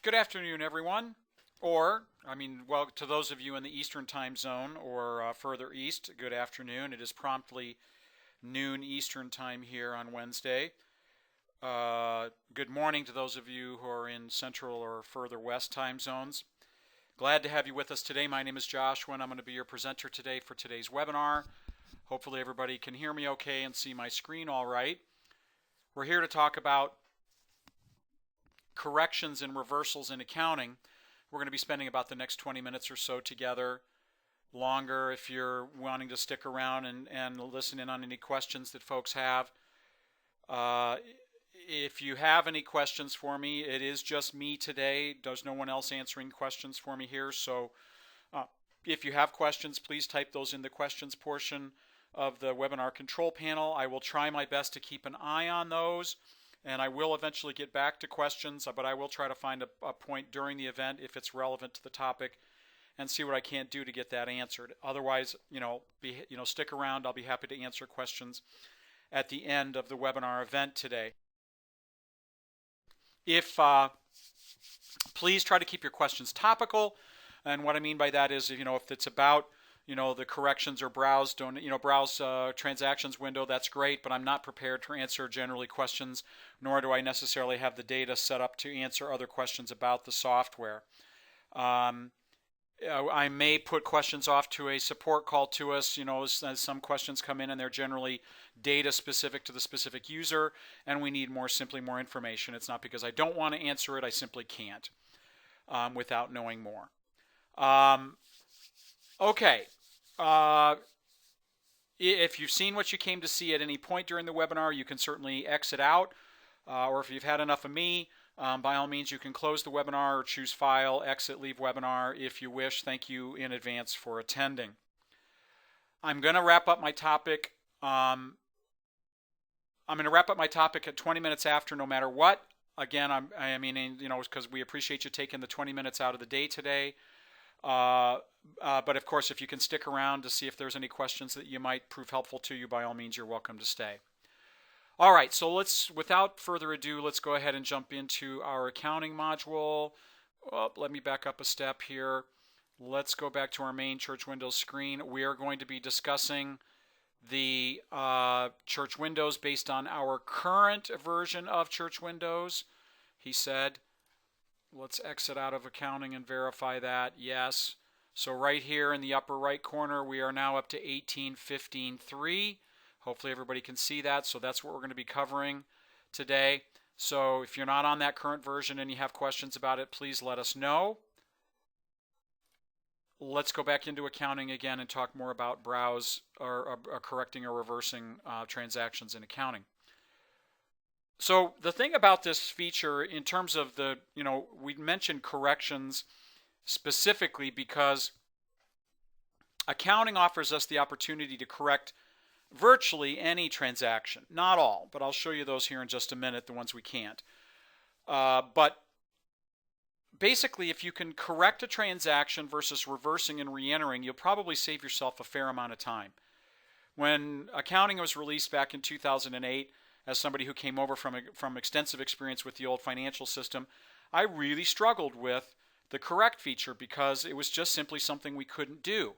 Good afternoon, everyone. Or, well, to those of you in the Eastern time zone or further east, good afternoon. It is promptly noon Eastern time here on Wednesday. Good morning to those of you who are in Central or further west time zones. Glad to have you with us today. My name is Joshua, and I'm going to be your presenter today for today's webinar. Hopefully, everybody can hear me okay and see my screen all right. We're here to talk about corrections and reversals in accounting. We're going to be spending about the next 20 minutes or so together. Longer if you're wanting to stick around and listen in on any questions that folks have. If you have any questions for me, it is just me today. There's no one else answering questions for me here. So if you have questions, please type those in the questions portion of the webinar control panel. I will try my best to keep an eye on those. And I will eventually get back to questions, but I will try to find a point during the event if it's relevant to the topic and see what I can't do to get that answered. Otherwise, stick around. I'll be happy to answer questions at the end of the webinar event today. Please try to keep your questions topical. And what I mean by that is, if it's about the corrections or browse transactions window, that's great, but I'm not prepared to answer generally questions, nor do I necessarily have the data set up to answer other questions about the software. I may put questions off to a support call to us, as some questions come in and they're generally data specific to the specific user, and we need simply more information. It's not because I don't want to answer it, I simply can't without knowing more. Okay. If you've seen what you came to see at any point during the webinar, you can certainly exit out. Or if you've had enough of me, by all means, you can close the webinar or choose File, Exit, Leave Webinar if you wish. Thank you in advance for attending. I'm going to wrap up my topic. I'm going to wrap up my topic at 20 minutes after, no matter what. Again, because we appreciate you taking the 20 minutes out of the day today. But of course, if you can stick around to see if there's any questions that you might prove helpful to you, by all means, you're welcome to stay. All right, so without further ado, let's go ahead and jump into our accounting module. Let me back up a step here. Let's go back to our main Church Windows screen. We are going to be discussing the Church Windows based on our current version of Church Windows. He said, let's exit out of accounting and verify that. Yes. So right here in the upper right corner, we are now up to 18.15.3. Hopefully everybody can see that. So that's what we're going to be covering today. So if you're not on that current version and you have questions about it, please let us know. Let's go back into accounting again and talk more about browse or correcting or reversing transactions in accounting. So the thing about this feature in terms of we mentioned corrections specifically because accounting offers us the opportunity to correct virtually any transaction. Not all, but I'll show you those here in just a minute, the ones we can't. But basically, if you can correct a transaction versus reversing and re-entering, you'll probably save yourself a fair amount of time. When accounting was released back in 2008, as somebody who came over from extensive experience with the old financial system, I really struggled with the correct feature because it was just simply something we couldn't do.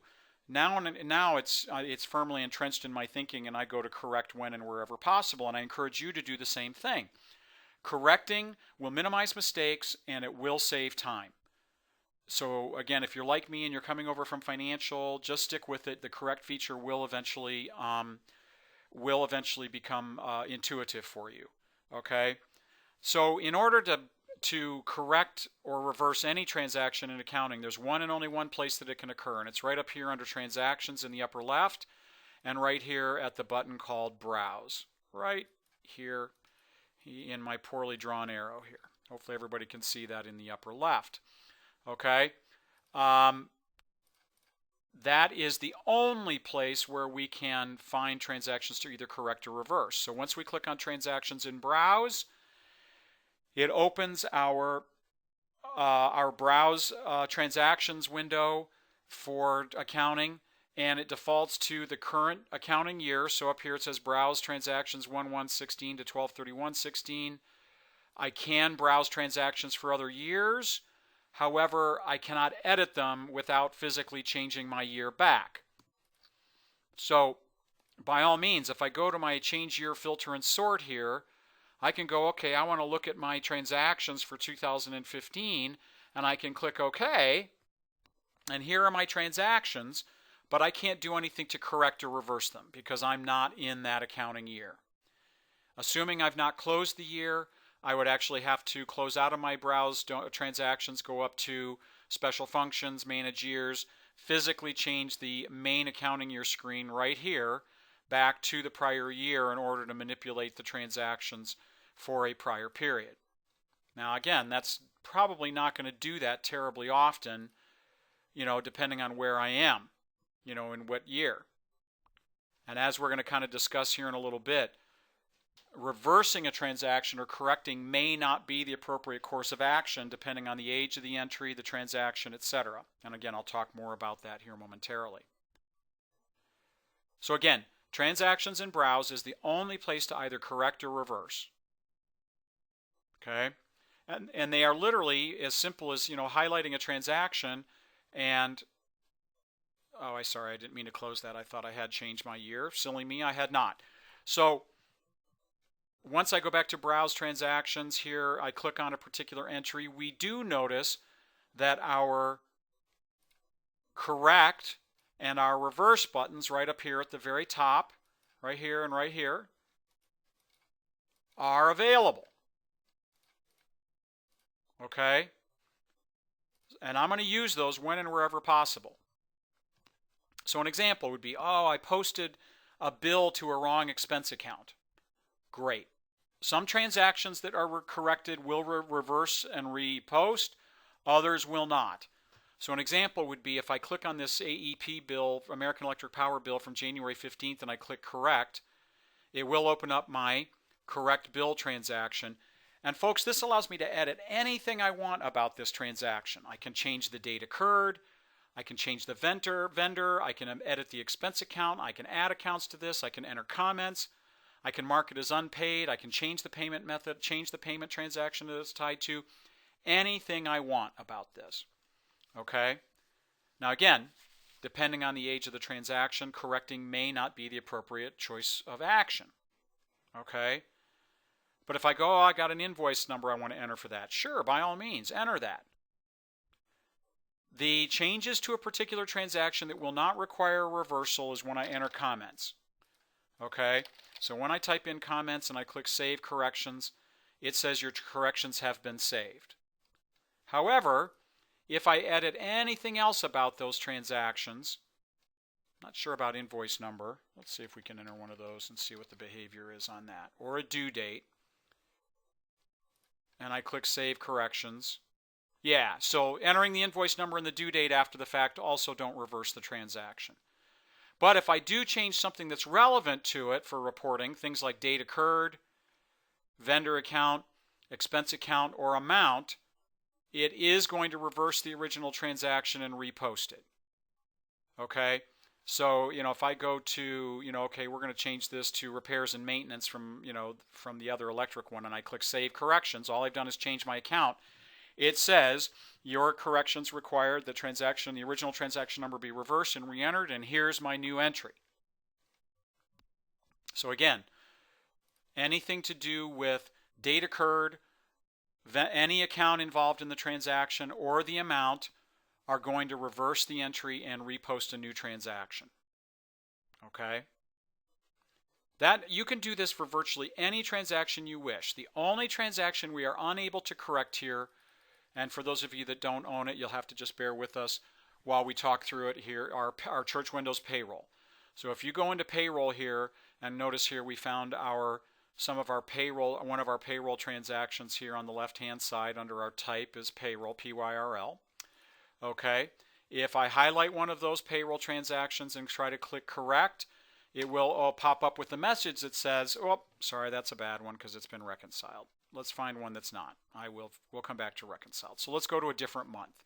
Now it's firmly entrenched in my thinking, and I go to correct when and wherever possible, and I encourage you to do the same thing. Correcting will minimize mistakes, and it will save time. So again, if you're like me and you're coming over from financial, just stick with it. The correct feature will eventually become intuitive for you. Okay, so in order to correct or reverse any transaction in accounting, there's one and only one place that it can occur, and it's right up here under Transactions in the upper left, and right here at the button called Browse, right here in my poorly drawn arrow here. Hopefully everybody can see that in the upper left. Okay. That is the only place where we can find transactions to either correct or reverse. So once we click on Transactions in Browse, it opens our Browse Transactions window for accounting, and it defaults to the current accounting year. So up here it says Browse Transactions 1/1/16 to 12/31/16. I can browse transactions for other years. However, I cannot edit them without physically changing my year back. So by all means, if I go to my change year filter and sort here, I can go, okay, I want to look at my transactions for 2015, and I can click OK, and here are my transactions, but I can't do anything to correct or reverse them because I'm not in that accounting year. Assuming I've not closed the year, I would actually have to close out of my browse transactions, go up to special functions, manage years, physically change the main accounting year screen right here back to the prior year in order to manipulate the transactions for a prior period. Now again, that's probably not going to do that terribly often, depending on where I am, in what year. And as we're going to kind of discuss here in a little bit, reversing a transaction or correcting may not be the appropriate course of action depending on the age of the entry, the transaction, etc. And again, I'll talk more about that here momentarily. So again, transactions in Browse is the only place to either correct or reverse. Okay? And they are literally as simple as, highlighting a transaction and, oh, sorry, I didn't mean to close that. I thought I had changed my year. Silly me, I had not. So once I go back to Browse Transactions here, I click on a particular entry. We do notice that our correct and our reverse buttons right up here at the very top, right here and right here, are available. Okay? And I'm going to use those when and wherever possible. So an example would be, I posted a bill to a wrong expense account. Great. Some transactions that are corrected will reverse and repost. Others will not. So an example would be if I click on this AEP bill, American Electric Power bill from January 15th, and I click correct, it will open up my correct bill transaction. And folks, this allows me to edit anything I want about this transaction. I can change the date occurred. I can change the vendor. I can edit the expense account. I can add accounts to this. I can enter comments. I can mark it as unpaid. I can change the payment method, change the payment transaction that it's tied to. Anything I want about this. Okay? Now again, depending on the age of the transaction, correcting may not be the appropriate choice of action. Okay? But if I go, I got an invoice number I want to enter for that. Sure, by all means, enter that. The changes to a particular transaction that will not require a reversal is when I enter comments. Okay? So when I type in comments and I click Save Corrections, it says your corrections have been saved. However, if I edit anything else about those transactions, not sure about invoice number. Let's see if we can enter one of those and see what the behavior is on that. Or a due date. And I click Save Corrections. Yeah, so entering the invoice number and the due date after the fact also don't reverse the transaction. But if I do change something that's relevant to it for reporting, things like date occurred, vendor account, expense account, or amount, it is going to reverse the original transaction and repost it. Okay? So, if I go to, okay, we're going to change this to repairs and maintenance from the other electric one, and I click Save Corrections, all I've done is change my account. It says your corrections required the original transaction number be reversed and re-entered, and here's my new entry. So again, anything to do with date occurred, any account involved in the transaction, or the amount are going to reverse the entry and repost a new transaction. Okay? That you can do this for virtually any transaction you wish. The only transaction we are unable to correct here, and for those of you that don't own it, you'll have to just bear with us while we talk through it here, our Church Windows payroll. So if you go into payroll here, and notice here we found one of our payroll transactions here on the left-hand side under our type is payroll, P-Y-R-L. Okay, if I highlight one of those payroll transactions and try to click correct, it will pop up with a message that says, oh, sorry, that's a bad one because it's been reconciled. Let's find one that's not. We'll come back to reconciled. So let's go to a different month.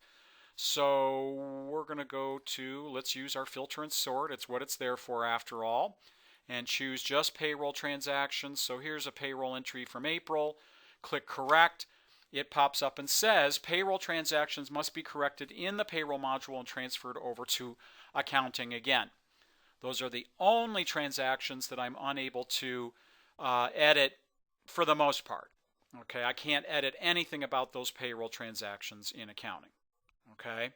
So we're going to go to, let's use our filter and sort. It's what it's there for after all. And choose just payroll transactions. So here's a payroll entry from April. click correct, it pops up and says payroll transactions must be corrected in the payroll module and transferred over to accounting again. Those are the only transactions that I'm unable to edit for the most part. Okay, I can't edit anything about those payroll transactions in accounting. Okay.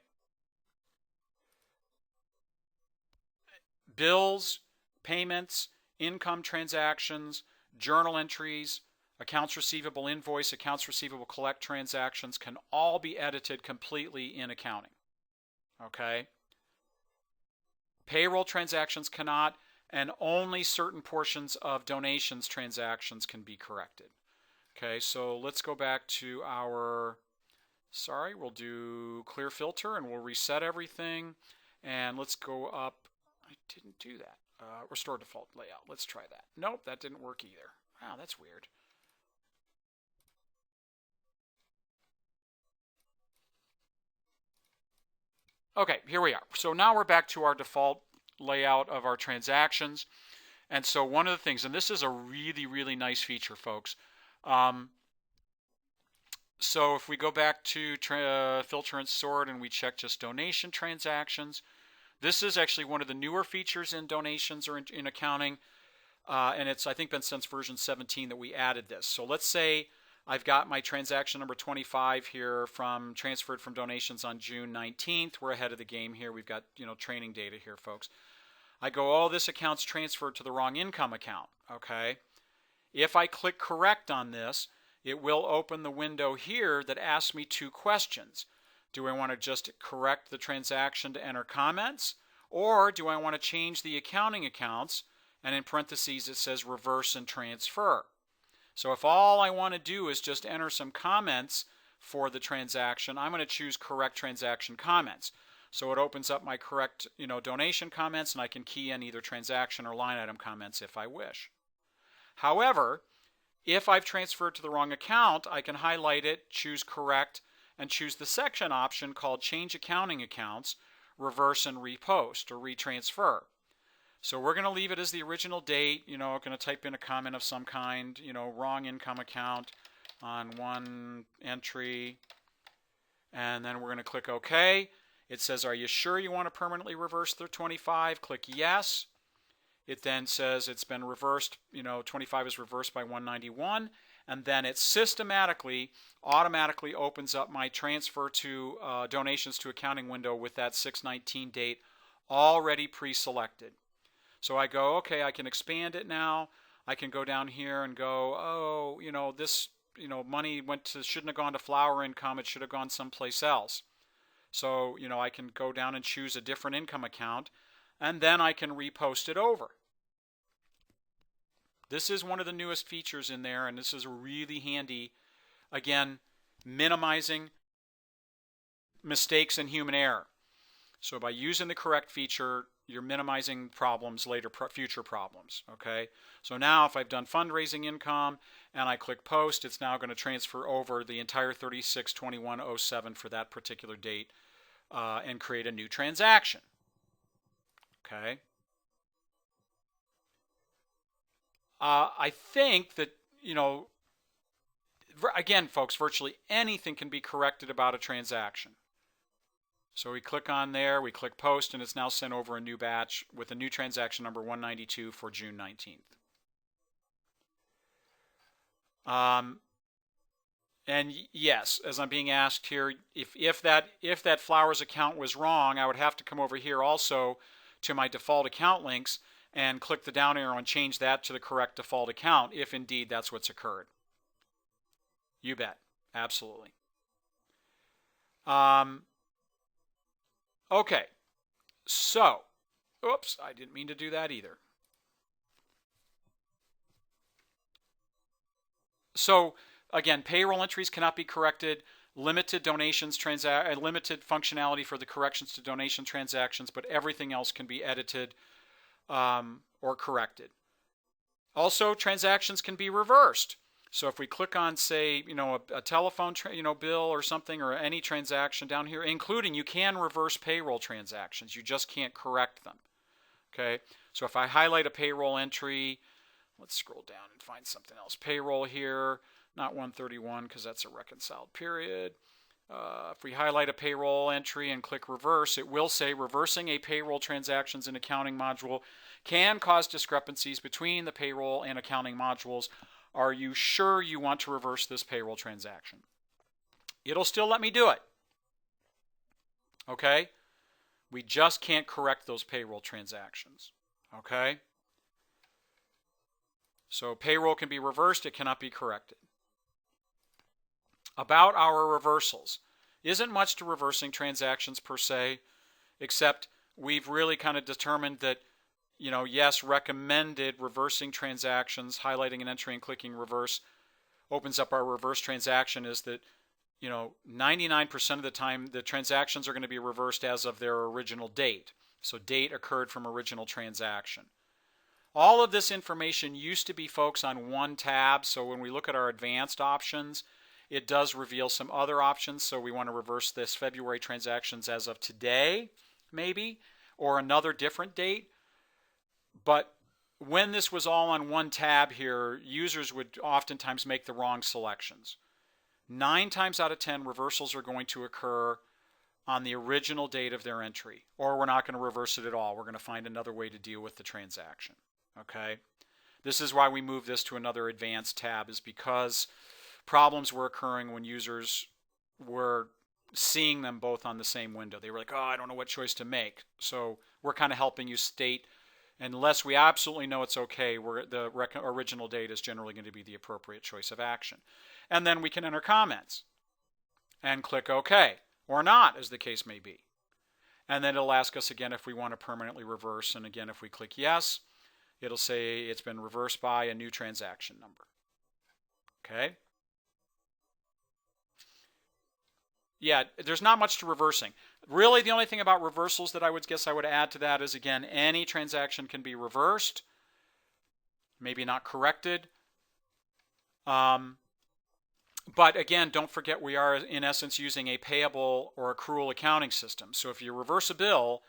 Bills, payments, income transactions, journal entries, accounts receivable invoice, accounts receivable collect transactions can all be edited completely in accounting. Okay? Payroll transactions cannot, and only certain portions of donations transactions can be corrected. Okay, so let's go back to our, we'll do clear filter and we'll reset everything. And let's go up. I didn't do that. Restore default layout. Let's try that. Nope, that didn't work either. Wow, that's weird. Okay, here we are. So now we're back to our default layout of our transactions. And so one of the things, and this is a really, really nice feature, folks. So if we go back to filter and sort and we check just donation transactions, this is actually one of the newer features in donations or in accounting. And it's, I think, been since version 17 that we added this. So let's say I've got my transaction number 25 here transferred from donations on June 19th. We're ahead of the game here. We've got, training data here, folks. I go, oh, this account's transferred to the wrong income account. Okay. If I click correct on this, it will open the window here that asks me two questions. Do I want to just correct the transaction to enter comments? Or do I want to change the accounting accounts? And in parentheses it says reverse and transfer. So if all I want to do is just enter some comments for the transaction, I'm going to choose correct transaction comments. So it opens up my correct, donation comments, and I can key in either transaction or line item comments if I wish. However, if I've transferred to the wrong account, I can highlight it, choose correct, and choose the section option called change accounting accounts, reverse and repost or retransfer. So we're going to leave it as the original date, going to type in a comment of some kind, wrong income account on one entry, and then we're going to click OK. It says, are you sure you want to permanently reverse the 25? Click yes. It then says it's been reversed, 25 is reversed by 191, and then it automatically opens up my transfer to donations to accounting window with that 6/19 date already pre-selected. So I go, okay, I can expand it now. I can go down here and go, oh, this, money shouldn't have gone to flower income. It should have gone someplace else. So, I can go down and choose a different income account, and then I can repost it over. This is one of the newest features in there, and this is really handy. Again, minimizing mistakes and human error. So by using the correct feature, you're minimizing problems later, future problems. Okay. So now if I've done fundraising income and I click post, it's now going to transfer over the entire 36/21/07 for that particular date and create a new transaction. Okay. I think that, again, folks, virtually anything can be corrected about a transaction. So we click on there, we click post, and it's now sent over a new batch with a new transaction number 192 for June 19th. And yes, as I'm being asked here, if that flowers account was wrong, I would have to come over here also to my default account links and click the down arrow and change that to the correct default account if indeed that's what's occurred. You bet. Absolutely. Okay. So, oops, I didn't mean to do that either. So, again, payroll entries cannot be corrected. Limited limited functionality for the corrections to donation transactions, but everything else can be edited or corrected. Also, transactions can be reversed. So if we click on, say, a telephone bill or something, or any transaction down here, including, you can reverse payroll transactions. You just can't correct them. Okay. So if I highlight a payroll entry, let's scroll down and find something else. Payroll here. not 131 because that's a reconciled period. If we highlight a payroll entry and click reverse, it will say reversing a payroll transactions in accounting module can cause discrepancies between the payroll and accounting modules. Are you sure you want to reverse this payroll transaction? It'll still let me do it. Okay? We just can't correct those payroll transactions. Okay? So payroll can be reversed, it cannot be corrected. About our reversals. Isn't much to reversing transactions per se, except we've really kind of determined that, yes, recommended reversing transactions, highlighting an entry and clicking reverse opens up our reverse transaction, is that 99% of the time the transactions are going to be reversed as of their original date. So date occurred from original transaction. All of this information used to be, folks, on one tab. So when we look at our advanced options, it does reveal some other options. So we want to reverse this February transactions as of today, maybe, or another different date. But when this was all on one tab here, users would oftentimes make the wrong selections. 9 times out of 10, reversals are going to occur on the original date of their entry, or we're not going to reverse it at all. We're going to find another way to deal with the transaction. Okay? This is why we moved this to another advanced tab, is because problems were occurring when users were seeing them both on the same window. They were like, I don't know what choice to make. So we're kind of helping you state, unless we absolutely know it's okay, the original date is generally going to be the appropriate choice of action. And then we can enter comments and click OK, or not, as the case may be. And then it'll ask us again if we want to permanently reverse. And again, if we click yes, it'll say it's been reversed by a new transaction number. Okay? Yeah, there's not much to reversing. Really, the only thing about reversals that I would add to that is, again, any transaction can be reversed, maybe not corrected. But again, don't forget we are in essence using a payable or accrual accounting system. So if you reverse a bill,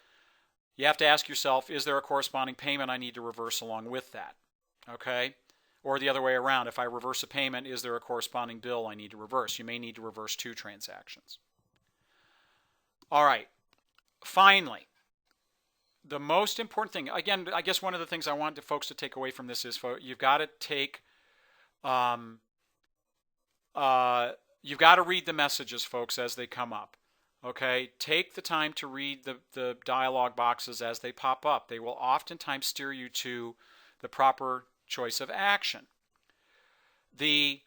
you have to ask yourself, is there a corresponding payment I need to reverse along with that? Okay? Or the other way around, if I reverse a payment, is there a corresponding bill I need to reverse? You may need to reverse 2 transactions. All right. Finally, the most important thing, again, I guess one of the things I want folks to take away from this is you've got to take you've got to read the messages, folks, as they come up. Okay? Take the time to read the dialog boxes as they pop up. They will oftentimes steer you to the proper choice of action. The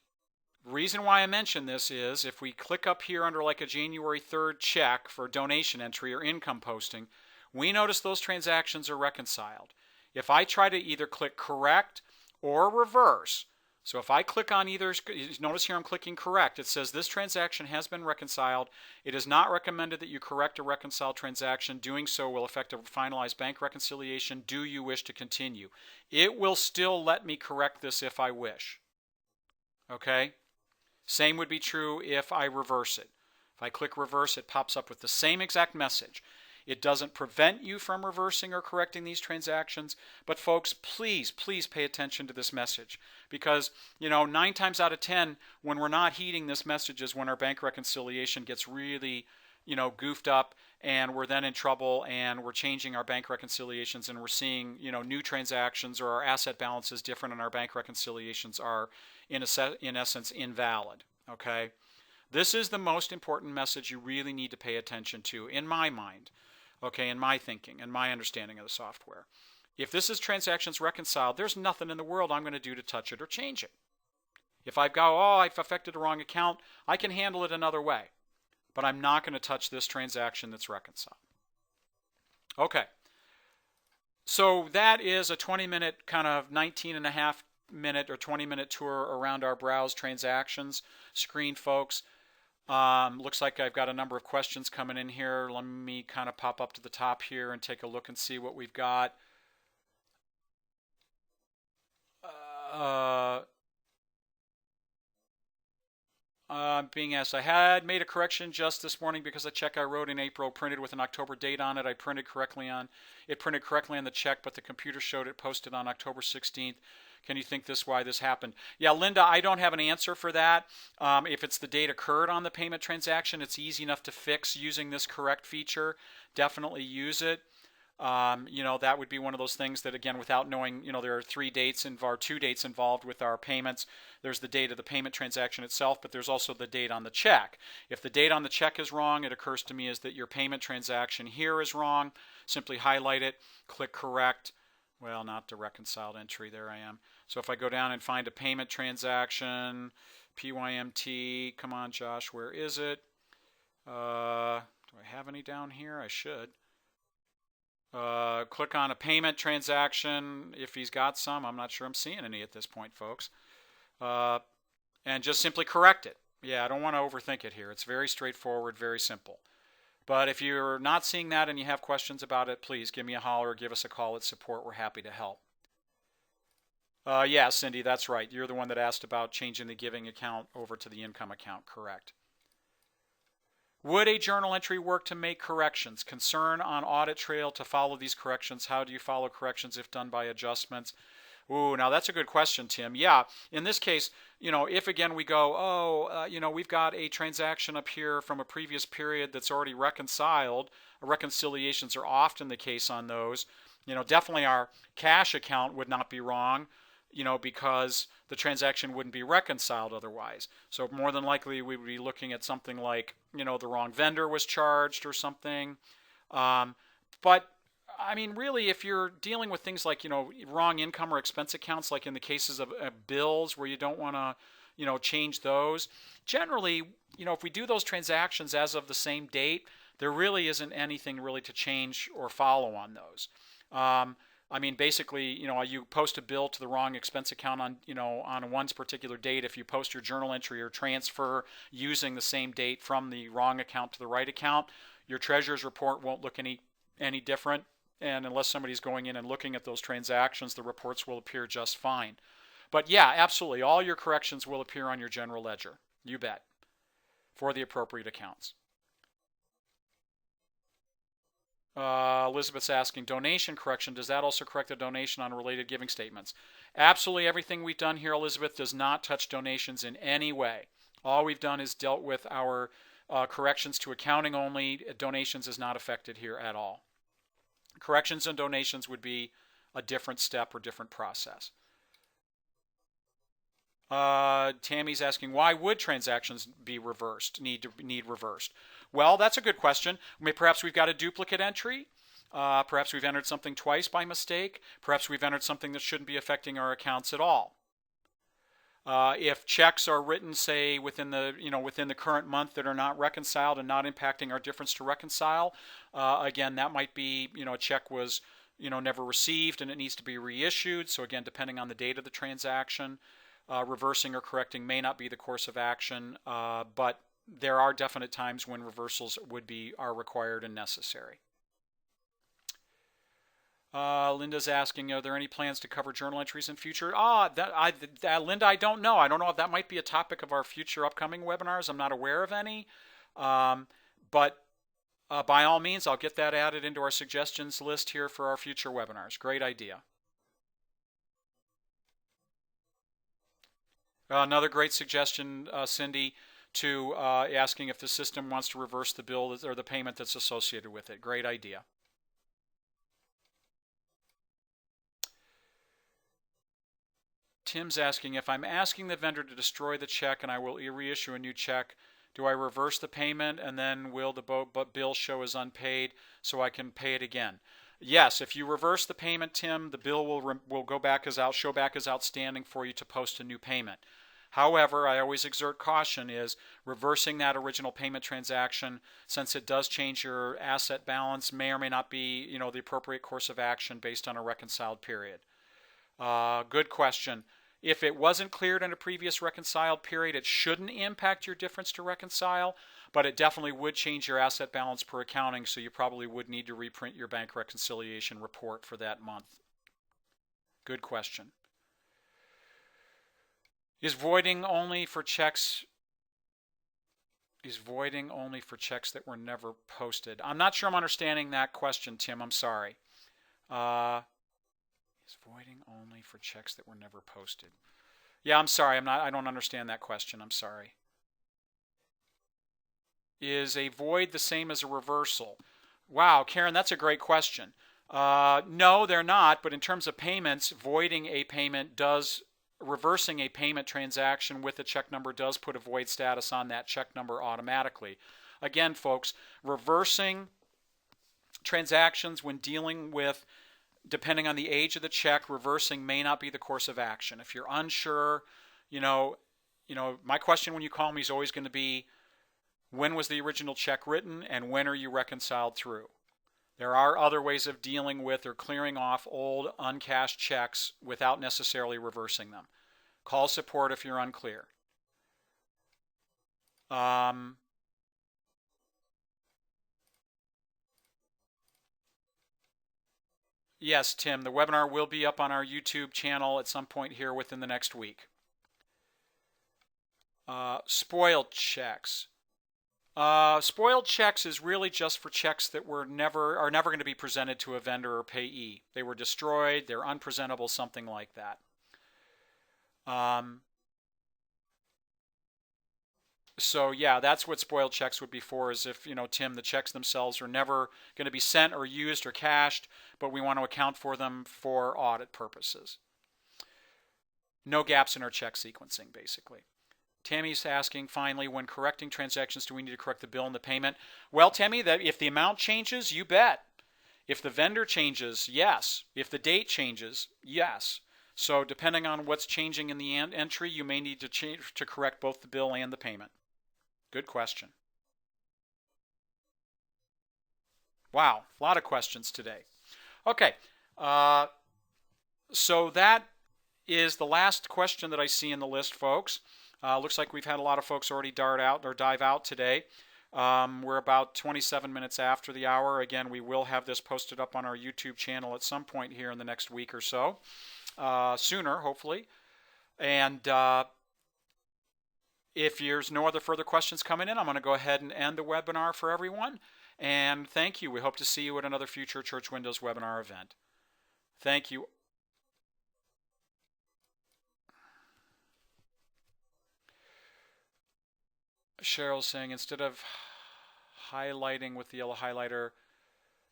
reason why I mention this is if we click up here under like a January 3rd check for donation entry or income posting, we notice those transactions are reconciled. If I try to either click correct or reverse, so if I click on either, notice here I'm clicking correct. It says this transaction has been reconciled. It is not recommended that you correct a reconciled transaction. Doing so will affect a finalized bank reconciliation. Do you wish to continue? It will still let me correct this if I wish. Okay? Same would be true if I reverse it. If I click reverse, it pops up with the same exact message. It doesn't prevent you from reversing or correcting these transactions, but folks, please pay attention to this message, because 9 times out of 10, when we're not heeding this message is when our bank reconciliation gets really goofed up, and we're then in trouble, and we're changing our bank reconciliations, and we're seeing new transactions, or our asset balance is different, and our bank reconciliations are in essence invalid. Okay, this is the most important message you really need to pay attention to, in my mind. Okay, in my thinking and my understanding of the software. If this is transactions reconciled, there's nothing in the world I'm going to do to touch it or change it. If I've affected the wrong account, I can handle it another way. But I'm not going to touch this transaction that's reconciled. Okay. So that is a 20-minute kind of 19.5-minute or 20-minute tour around our browse transactions screen, folks. Looks like I've got a number of questions coming in here. Let me kind of pop up to the top here and take a look and see what we've got. Being asked, I had made a correction just this morning because the check I wrote in April printed with an October date on it. It printed correctly on the check, but the computer showed it posted on October 16th. Can you think why this happened? Yeah, Linda, I don't have an answer for that. If it's the date occurred on the payment transaction, it's easy enough to fix using this correct feature. Definitely use it. That would be one of those things that, again, without knowing, there are 2 dates involved with our payments. There's the date of the payment transaction itself, but there's also the date on the check. If the date on the check is wrong, it occurs to me is that your payment transaction here is wrong. Simply highlight it, click correct. Well, not the reconciled entry, there I am. So if I go down and find a payment transaction, PYMT, come on Josh, where is it? Do I have any down here? I should. Click on a payment transaction if he's got some. I'm not sure I'm seeing any at this point, folks. And just simply correct it. Yeah, I don't want to overthink it here. It's very straightforward, very simple. But if you're not seeing that and you have questions about it, please give me a holler or give us a call at support. We're happy to help. Yeah, Cindy, that's right. You're the one that asked about changing the giving account over to the income account, correct. Would a journal entry work to make corrections? Concern on audit trail to follow these corrections. How do you follow corrections if done by adjustments? Ooh, now that's a good question, Tim. Yeah, in this case, if again we go, we've got a transaction up here from a previous period that's already reconciled. Reconciliations are often the case on those. Definitely our cash account would not be wrong, because the transaction wouldn't be reconciled otherwise. So more than likely we would be looking at something like, the wrong vendor was charged or something. But I mean, really, if you're dealing with things like, wrong income or expense accounts, like in the cases of bills where you don't want to, change those, generally, if we do those transactions as of the same date, there really isn't anything really to change or follow on those. I mean, basically, you post a bill to the wrong expense account on one's particular date. If you post your journal entry or transfer using the same date from the wrong account to the right account, your treasurer's report won't look any different. And unless somebody's going in and looking at those transactions, the reports will appear just fine. But yeah, absolutely, all your corrections will appear on your general ledger. You bet. For the appropriate accounts. Elizabeth's asking, donation correction, does that also correct the donation on related giving statements? Absolutely, everything we've done here, Elizabeth, does not touch donations in any way. All we've done is dealt with our corrections to accounting only. Donations is not affected here at all. Corrections and donations would be a different step or different process. Tammy's asking, why would transactions be reversed, need reversed? Well, that's a good question. Perhaps we've got a duplicate entry. Perhaps we've entered something twice by mistake. Perhaps we've entered something that shouldn't be affecting our accounts at all. If checks are written, say, within the current month that are not reconciled and not impacting our difference to reconcile, again, that might be, a check was, never received and it needs to be reissued. So again, depending on the date of the transaction, reversing or correcting may not be the course of action, but there are definite times when reversals are required and necessary. Linda's asking, are there any plans to cover journal entries in future? Linda, I don't know. I don't know if that might be a topic of our future upcoming webinars. I'm not aware of any. But by all means, I'll get that added into our suggestions list here for our future webinars. Great idea. Another great suggestion, Cindy, to asking if the system wants to reverse the bill or the payment that's associated with it. Great idea. Tim's asking, if I'm asking the vendor to destroy the check and I will reissue a new check, do I reverse the payment and then will the bill show as unpaid so I can pay it again? Yes, if you reverse the payment, Tim, the bill will go back show back as outstanding for you to post a new payment. However, I always exert caution is reversing that original payment transaction, since it does change your asset balance, may or may not be, the appropriate course of action based on a reconciled period. Good question. If it wasn't cleared in a previous reconciled period, it shouldn't impact your difference to reconcile, but it definitely would change your asset balance per accounting, so you probably would need to reprint your bank reconciliation report for that month. Good question. Is voiding only for checks that were never posted? I'm not sure I'm understanding that question, Tim. I'm sorry. Is voiding only for checks that were never posted? Yeah, I'm sorry. I don't understand that question. I'm sorry. Is a void the same as a reversal? Wow, Karen, that's a great question. No, they're not. But in terms of payments, voiding a payment does, reversing a payment transaction with a check number does put a void status on that check number automatically. Again, folks, reversing transactions when dealing with, depending on the age of the check, reversing may not be the course of action. If you're unsure, my question when you call me is always going to be, when was the original check written and when are you reconciled through? There are other ways of dealing with or clearing off old uncashed checks without necessarily reversing them. Call support if you're unclear. Yes, Tim, the webinar will be up on our YouTube channel at some point here within the next week. Spoiled checks. Spoiled checks is really just for checks that are never going to be presented to a vendor or payee. They were destroyed, they're unpresentable, something like that. So yeah, that's what spoiled checks would be for, is if, Tim, the checks themselves are never going to be sent or used or cashed, but we want to account for them for audit purposes. No gaps in our check sequencing, basically. Tammy's asking, finally, when correcting transactions, do we need to correct the bill and the payment? Well, Tammy, that if the amount changes, you bet. If the vendor changes, yes. If the date changes, yes. So depending on what's changing in the entry, you may need to correct both the bill and the payment. Good question. Wow, a lot of questions today. Okay, so that is the last question that I see in the list, folks. Looks like we've had a lot of folks already dive out today. We're about 27 minutes after the hour. Again, we will have this posted up on our YouTube channel at some point here in the next week or so. Sooner, hopefully. And if there's no other further questions coming in, I'm going to go ahead and end the webinar for everyone. And thank you. We hope to see you at another future Church Windows webinar event. Thank you. Cheryl's saying, instead of highlighting with the yellow highlighter,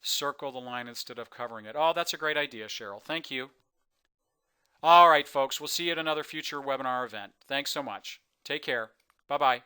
circle the line instead of covering it. Oh, that's a great idea, Cheryl. Thank you. All right, folks. We'll see you at another future webinar event. Thanks so much. Take care. Bye-bye.